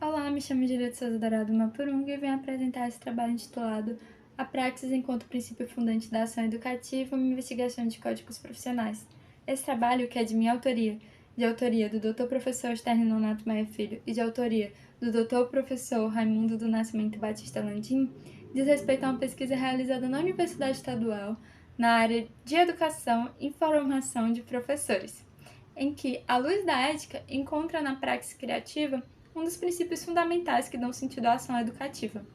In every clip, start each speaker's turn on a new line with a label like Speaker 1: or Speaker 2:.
Speaker 1: Olá, me chamo Julia de Souza Dourado Mapurunga e venho apresentar esse trabalho intitulado A Praxis enquanto Princípio Fundante da Ação Educativa, uma investigação de códigos profissionais. Esse trabalho, que é de minha autoria, de autoria do Dr. Professor Esternio Nonato Maia Filho e de autoria do Dr. Professor Raimundo do Nascimento Batista Landim, diz respeito a uma pesquisa realizada na Universidade Estadual na área de Educação e Formação de Professores, em que, à luz da ética, encontra na praxis criativa um dos princípios fundamentais que dão sentido à ação educativa.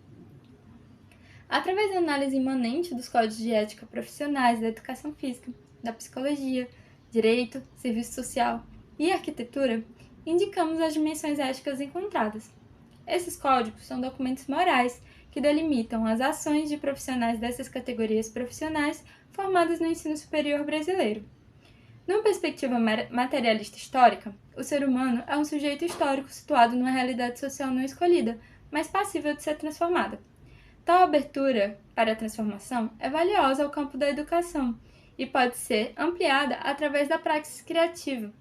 Speaker 1: Através da análise imanente dos códigos de ética profissionais da educação física, da psicologia, direito, serviço social e arquitetura, indicamos as dimensões éticas encontradas. Esses códigos são documentos morais que delimitam as ações de profissionais dessas categorias profissionais formadas no ensino superior brasileiro. Numa perspectiva materialista histórica, o ser humano é um sujeito histórico situado numa realidade social não escolhida, mas passível de ser transformada. Tal abertura para a transformação é valiosa ao campo da educação e pode ser ampliada através da praxis criativa.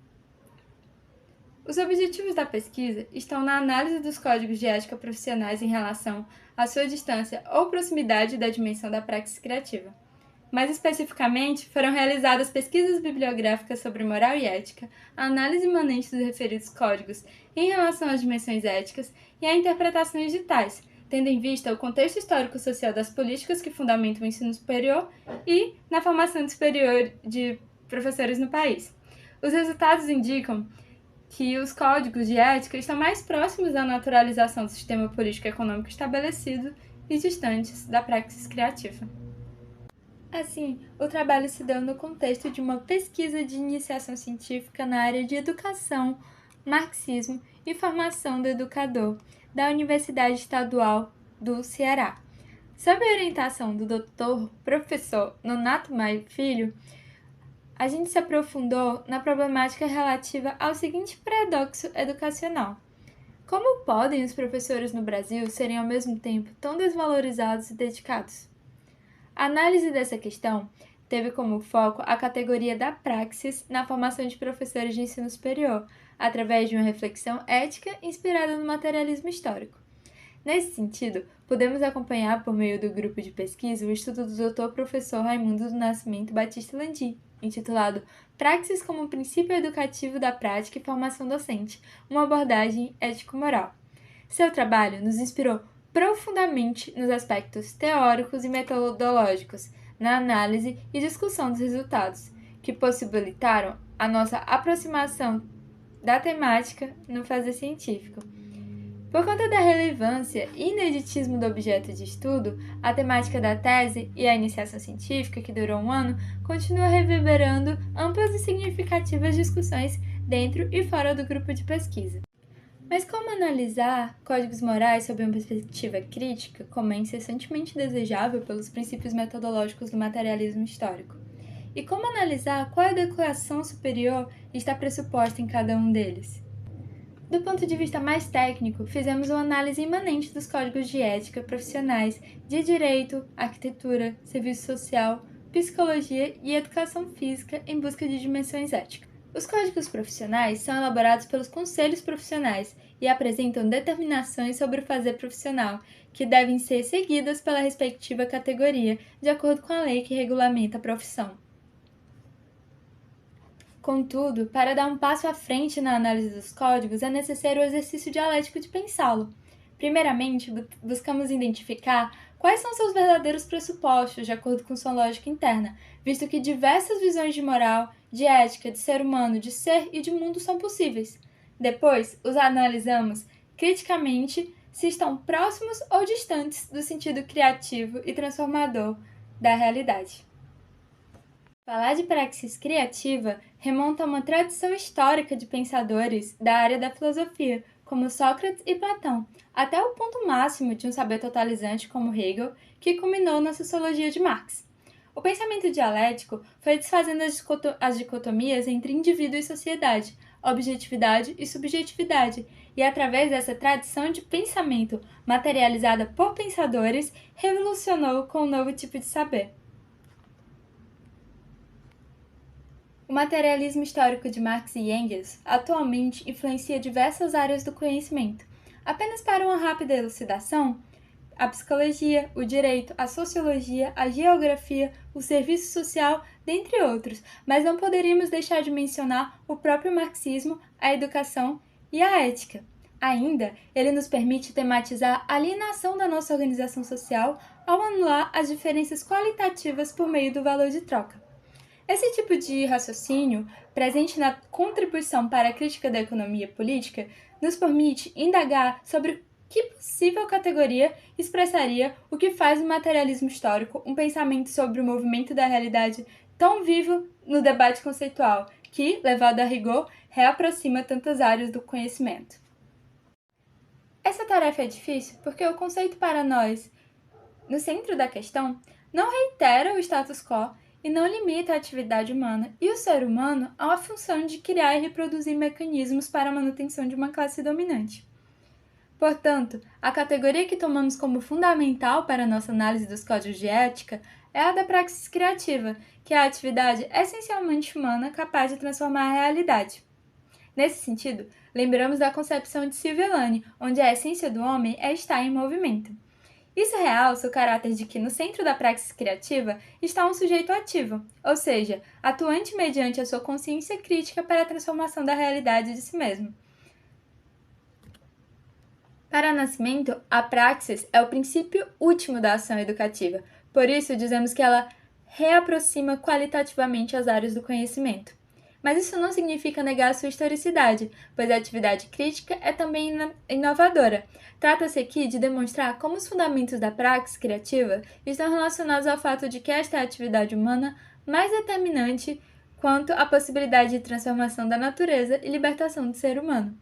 Speaker 1: Os objetivos da pesquisa estão na análise dos códigos de ética profissionais em relação à sua distância ou proximidade da dimensão da praxis criativa. Mais especificamente, foram realizadas pesquisas bibliográficas sobre moral e ética, a análise imanente dos referidos códigos em relação às dimensões éticas e a interpretações de tais, tendo em vista o contexto histórico-social das políticas que fundamentam o ensino superior e na formação superior de professores no país. Os resultados indicam que os códigos de ética estão mais próximos da naturalização do sistema político-econômico estabelecido e distantes da praxis criativa. Assim, o trabalho se deu no contexto de uma pesquisa de iniciação científica na área de educação, marxismo e formação do educador da Universidade Estadual do Ceará. Sob a orientação do Dr. Professor Nonato Maia Filho, a gente se aprofundou na problemática relativa ao seguinte paradoxo educacional. Como podem os professores no Brasil serem ao mesmo tempo tão desvalorizados e dedicados? A análise dessa questão teve como foco a categoria da praxis na formação de professores de ensino superior, através de uma reflexão ética inspirada no materialismo histórico. Nesse sentido, podemos acompanhar por meio do grupo de pesquisa o estudo do Dr. Professor Raimundo do Nascimento Batista Landim, intitulado Praxis como Princípio Educativo da Prática e Formação Docente, uma abordagem ético-moral. Seu trabalho nos inspirou profundamente nos aspectos teóricos e metodológicos, na análise e discussão dos resultados, que possibilitaram a nossa aproximação da temática no fazer científico. Por conta da relevância e ineditismo do objeto de estudo, a temática da tese e a iniciação científica, que durou um ano, continua reverberando amplas e significativas discussões dentro e fora do grupo de pesquisa. Mas como analisar códigos morais sob uma perspectiva crítica, como é incessantemente desejável pelos princípios metodológicos do materialismo histórico? E como analisar qual educação superior está pressuposta em cada um deles? Do ponto de vista mais técnico, fizemos uma análise imanente dos códigos de ética profissionais de direito, arquitetura, serviço social, psicologia e educação física em busca de dimensões éticas. Os códigos profissionais são elaborados pelos conselhos profissionais e apresentam determinações sobre o fazer profissional, que devem ser seguidas pela respectiva categoria, de acordo com a lei que regulamenta a profissão. Contudo, para dar um passo à frente na análise dos códigos, é necessário o exercício dialético de pensá-lo. Primeiramente, buscamos identificar quais são seus verdadeiros pressupostos, de acordo com sua lógica interna, visto que diversas visões de moral, de ética, de ser humano, de ser e de mundo são possíveis. Depois, os analisamos criticamente se estão próximos ou distantes do sentido criativo e transformador da realidade. Falar de praxis criativa remonta a uma tradição histórica de pensadores da área da filosofia, como Sócrates e Platão, até o ponto máximo de um saber totalizante como Hegel, que culminou na sociologia de Marx. O pensamento dialético foi desfazendo as dicotomias entre indivíduo e sociedade, objetividade e subjetividade, e através dessa tradição de pensamento materializada por pensadores, revolucionou com um novo tipo de saber. O materialismo histórico de Marx e Engels atualmente influencia diversas áreas do conhecimento. Apenas para uma rápida elucidação, a psicologia, o direito, a sociologia, a geografia, o serviço social, dentre outros, mas não poderíamos deixar de mencionar o próprio marxismo, a educação e a ética. Ainda, ele nos permite tematizar a alienação da nossa organização social ao anular as diferenças qualitativas por meio do valor de troca. Esse tipo de raciocínio, presente na contribuição para a crítica da economia política, nos permite indagar sobre que possível categoria expressaria o que faz o materialismo histórico um pensamento sobre o movimento da realidade tão vivo no debate conceitual, que, levado a rigor, reaproxima tantas áreas do conhecimento. Essa tarefa é difícil porque o conceito para nós, no centro da questão, não reitera o status quo e não limita a atividade humana e o ser humano a uma função de criar e reproduzir mecanismos para a manutenção de uma classe dominante. Portanto, a categoria que tomamos como fundamental para a nossa análise dos códigos de ética é a da praxis criativa, que é a atividade essencialmente humana capaz de transformar a realidade. Nesse sentido, lembramos da concepção de Silvelane, onde a essência do homem é estar em movimento. Isso realça o caráter de que no centro da praxis criativa está um sujeito ativo, ou seja, atuante mediante a sua consciência crítica para a transformação da realidade de si mesmo. Para Nascimento, a praxis é o princípio último da ação educativa, por isso dizemos que ela reaproxima qualitativamente as áreas do conhecimento. Mas isso não significa negar sua historicidade, pois a atividade crítica é também inovadora. Trata-se aqui de demonstrar como os fundamentos da praxis criativa estão relacionados ao fato de que esta é a atividade humana mais determinante quanto à possibilidade de transformação da natureza e libertação do ser humano.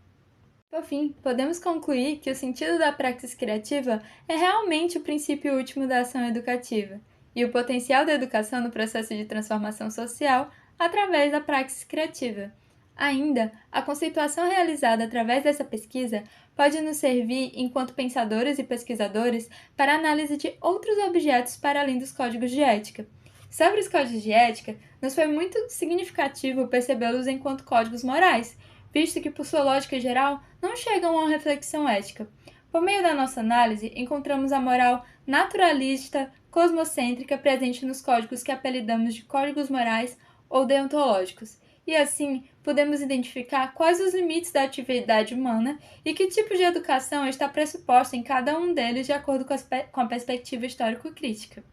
Speaker 1: Por fim, podemos concluir que o sentido da praxis criativa é realmente o princípio último da ação educativa, e o potencial da educação no processo de transformação social através da praxis criativa. Ainda, a conceituação realizada através dessa pesquisa pode nos servir, enquanto pensadores e pesquisadores, para a análise de outros objetos para além dos códigos de ética. Sobre os códigos de ética, nos foi muito significativo percebê-los enquanto códigos morais, visto que, por sua lógica geral, não chegam a uma reflexão ética. Por meio da nossa análise, encontramos a moral naturalista, cosmocêntrica presente nos códigos que apelidamos de códigos morais ou deontológicos, e assim podemos identificar quais os limites da atividade humana e que tipo de educação está pressuposta em cada um deles de acordo com a perspectiva histórico-crítica.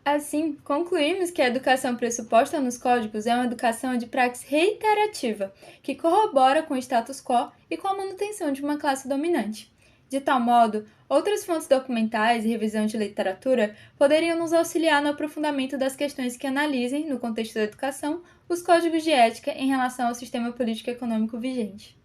Speaker 1: Assim, concluímos que a educação pressuposta nos códigos é uma educação de praxis reiterativa, que corrobora com o status quo e com a manutenção de uma classe dominante. De tal modo, outras fontes documentais e revisão de literatura poderiam nos auxiliar no aprofundamento das questões que analisem, no contexto da educação, os códigos de ética em relação ao sistema político-econômico vigente.